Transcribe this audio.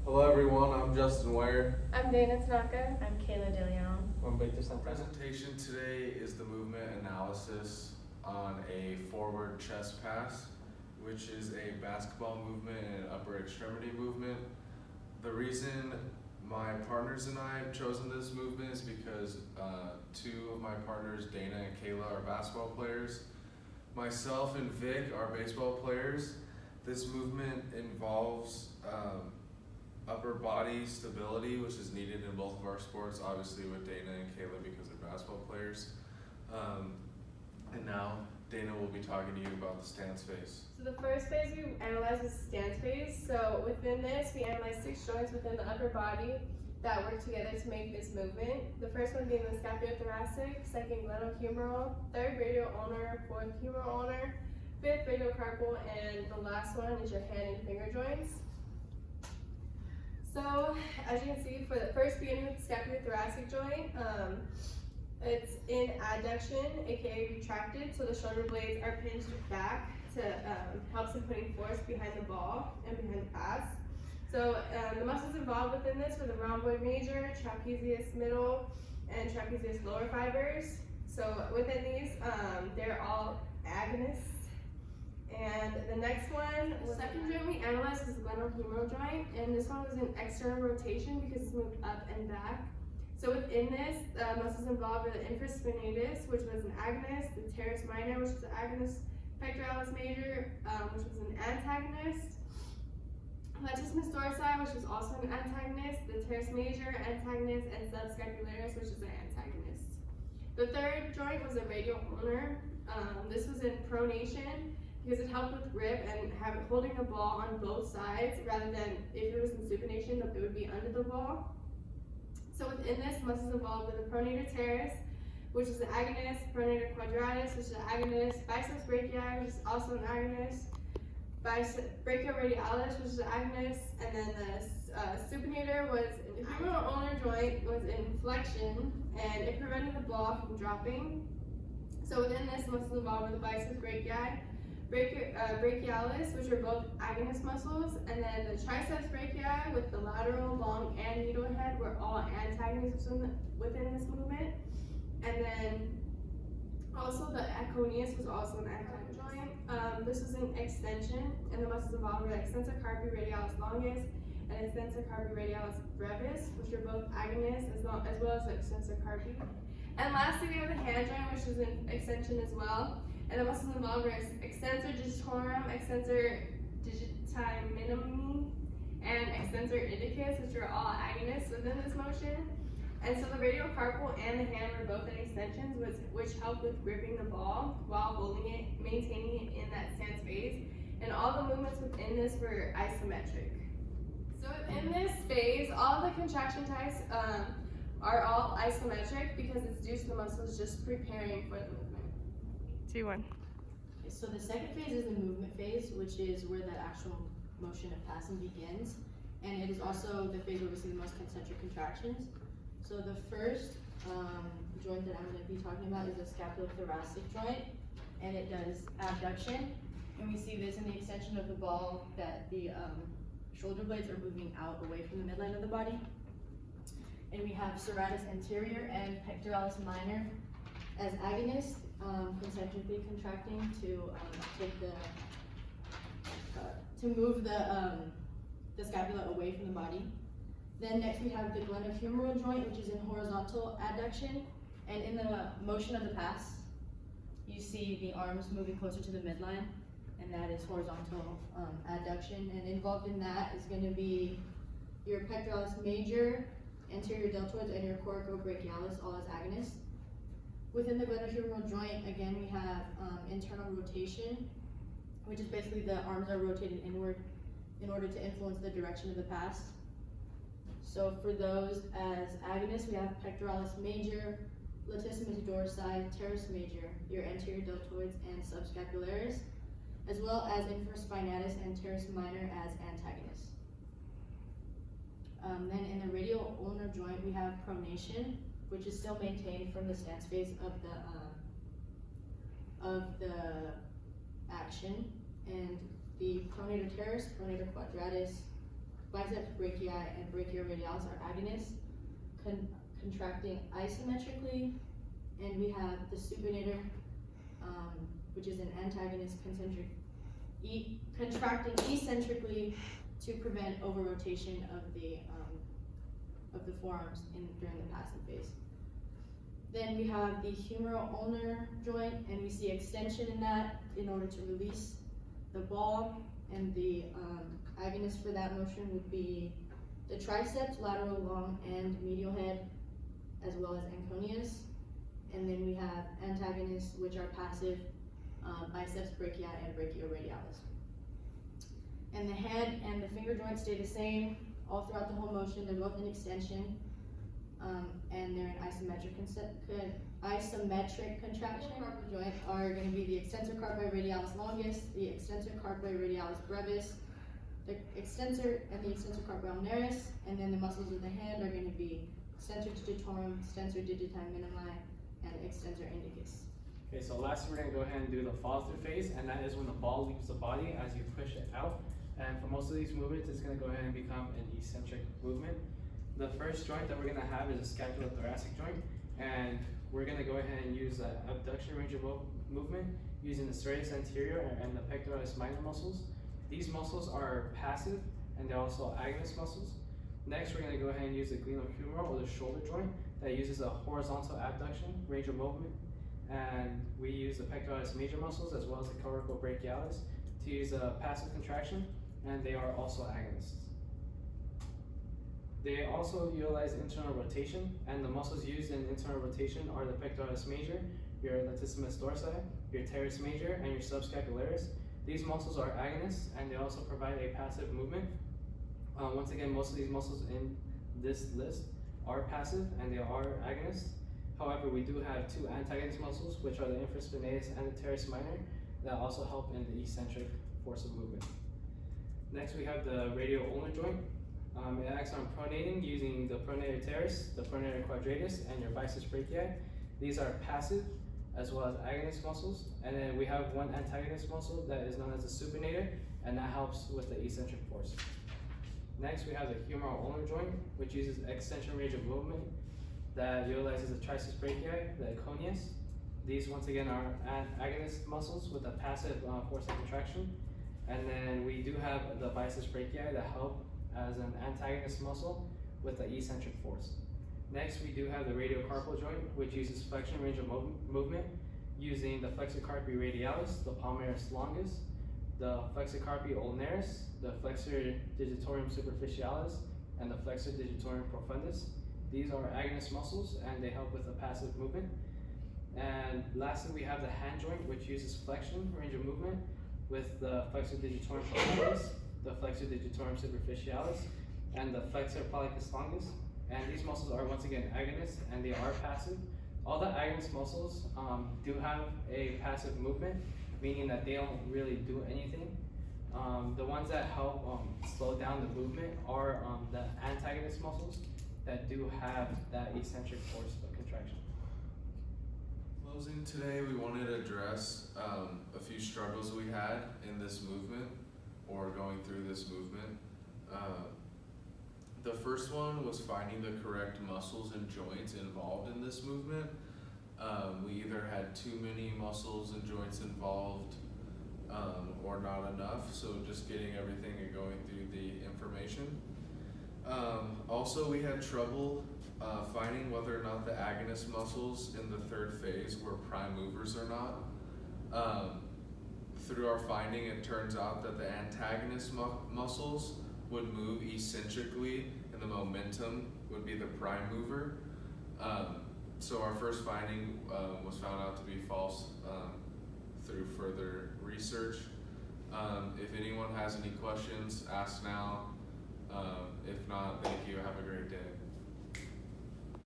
Hello everyone, I'm Justin Ware. I'm Dana Tanaka. I'm Kayla DeLeon. I'm Victor Our Santana. presentation today is the movement analysis on a forward chest pass, which is a basketball movement and an upper extremity movement. The reason my partners and I have chosen this movement is because two of my partners, Dana and Kayla, are basketball players. Myself and Vic are baseball players. This movement involves upper body stability, which is needed in both of our sports, obviously with Dana and Kayla because they're basketball players. And now Dana will be talking to you about the stance phase. So the first phase we analyze is the stance phase. So within this, we analyze 6 joints within the upper body that work together to make this movement. The first one being the scapulothoracic, second glenohumeral, third radial ulnar, fourth humeral ulnar, fifth radial carpal, and the last one is your hand and finger joints. So as you can see, for the first beginning with the scapulothoracic joint, it's in adduction, aka retracted, so the shoulder blades are pinched back to helps in putting force behind the ball and behind the pass. So the muscles involved within this are the rhomboid major, trapezius middle, and trapezius lower fibers. So within these, they're all agonists. And the next one, the second joint we analyzed is the glenohumeral joint, and this one was in external rotation because it's moved up and back. So within this, muscles involved are the infraspinatus, which was an agonist, the teres minor, which was an agonist, pectoralis major, which was an antagonist, latissimus dorsi, which was also an antagonist, the teres major, antagonist, and subscapularis, which is an antagonist. The third joint was a radial ulnar. This was in pronation because it helped with grip and holding the ball on both sides rather than if it was in supination, it would be under the ball. So within this, muscles involved with the pronator teres, which is an agonist, pronator quadratus, which is an agonist, biceps brachii, which is also an agonist, biceps brachioradialis, which is an agonist, and then the supinator was the humeral ulnar joint was in flexion, and it prevented the ball from dropping. So within this, muscles involved with the biceps brachii, brachialis, which are both agonist muscles, and then the triceps brachii with the lateral, long, and needle head were all antagonists within this movement. And then also the aconius was also an antagonist joint. This is an extension, and the muscles involved were extensor carpi radialis longus and extensor carpi radialis brevis, which are both agonists as well as extensor carpi. And lastly, we have the hand joint, which is an extension as well. And the muscles involved are extensor digitorum, extensor digiti minimi, and extensor indicus, which are all agonists within this motion. And so the radial carpal and the hand were both in extensions, which help with gripping the ball while holding it, maintaining it in that stance phase. And all the movements within this were isometric. So within this phase, all the contraction types are all isometric because it's due to the muscles just preparing for the movement. T1. So the second phase is the movement phase, which is where the actual motion of passing begins. And it is also the phase where we see the most concentric contractions. So the first joint that I'm going to be talking about is the scapulothoracic joint, and it does abduction. And we see this in the extension of the ball that the shoulder blades are moving out away from the midline of the body. And we have serratus anterior and pectoralis minor as agonists, concentrically contracting to move the scapula away from the body. Then next we have the glenohumeral joint, which is in horizontal adduction, and in the motion of the pass, you see the arms moving closer to the midline, and that is horizontal adduction. And involved in that is going to be your pectoralis major, anterior deltoids, and your coracobrachialis, all as agonists. Within the glenohumeral joint, again, we have internal rotation, which is basically the arms are rotated inward in order to influence the direction of the pass. So for those as agonists, we have pectoralis major, latissimus dorsi, teres major, your anterior deltoids and subscapularis, as well as infraspinatus and teres minor as antagonists. Then in the radial ulnar joint, we have pronation, which is still maintained from the stance phase of the action, and the pronator teres, pronator quadratus, biceps brachii and brachioradialis are agonists, contracting isometrically, and we have the supinator, which is an antagonist contracting eccentrically to prevent over-rotation of the forearms during the passive phase. Then we have the humeral ulnar joint, and we see extension in that in order to release the ball, and the agonist for that motion would be the triceps, lateral long and medial head, as well as anconeus. And then we have antagonists, which are passive, biceps brachii and brachioradialis. And the head and the finger joints stay the same all throughout the whole motion. They're both in extension, and they're in isometric contraction. Carpal joints are going to be the extensor carpi radialis longus, the extensor carpi radialis brevis, the extensor and the extensor carpi ulnaris, and then the muscles of the hand are going to be extensor digitorum, extensor digiti minimi, and extensor indicus. Okay, so lastly we're going to go ahead and do the follow through phase, and that is when the ball leaves the body as you push it out. And for most of these movements, it's going to go ahead and become an eccentric movement. The first joint that we're going to have is a scapulothoracic joint, and we're going to go ahead and use the abduction range of movement using the serratus anterior and the pectoralis minor muscles. These muscles are passive, and they're also agonist muscles. Next, we're going to go ahead and use the glenohumeral or the shoulder joint that uses a horizontal abduction range of movement, and we use the pectoralis major muscles as well as the coracobrachialis to use a passive contraction, and they are also agonists. They also utilize internal rotation, and the muscles used in internal rotation are the pectoralis major, your latissimus dorsi, your teres major, and your subscapularis. These muscles are agonists, and they also provide a passive movement. Once again, most of these muscles in this list are passive, and they are agonists. However, we do have two antagonist muscles, which are the infraspinatus and the teres minor, that also help in the eccentric force of movement. Next, we have the radial ulnar joint. It acts on pronating using the pronator teres, the pronator quadratus, and your biceps brachii. These are passive as well as agonist muscles. And then we have one antagonist muscle that is known as the supinator, and that helps with the eccentric force. Next, we have the humeral ulnar joint, which uses extension range of movement that utilizes the triceps brachii, the anconeus. These, once again, are agonist muscles with a passive force of contraction. And then we do have the biceps brachii that help as an antagonist muscle with the eccentric force. Next, we do have the radiocarpal joint, which uses flexion range of movement using the flexor carpi radialis, the palmaris longus, the flexor carpi ulnaris, the flexor digitorum superficialis, and the flexor digitorum profundus. These are agonist muscles, and they help with the passive movement. And lastly, we have the hand joint, which uses flexion range of movement with the flexor digitorum profundus, the flexor digitorum superficialis, and the flexor pollicis longus. And these muscles are once again agonists, and they are passive. All the agonist muscles do have a passive movement, meaning that they don't really do anything. The ones that help slow down the movement are the antagonist muscles that do have that eccentric force of contraction. Closing today, we wanted to address a few struggles we had in this movement or going through this movement. The first one was finding the correct muscles and joints involved in this movement. We either had too many muscles and joints involved or not enough, so just getting everything and going through the information. Also, we had trouble finding whether or not the agonist muscles in the third phase were prime movers or not. Through our finding, it turns out that the antagonist muscles would move eccentrically, and the momentum would be the prime mover. So our first finding was found out to be false through further research. If anyone has any questions, ask now. If not, thank you. Have a great day.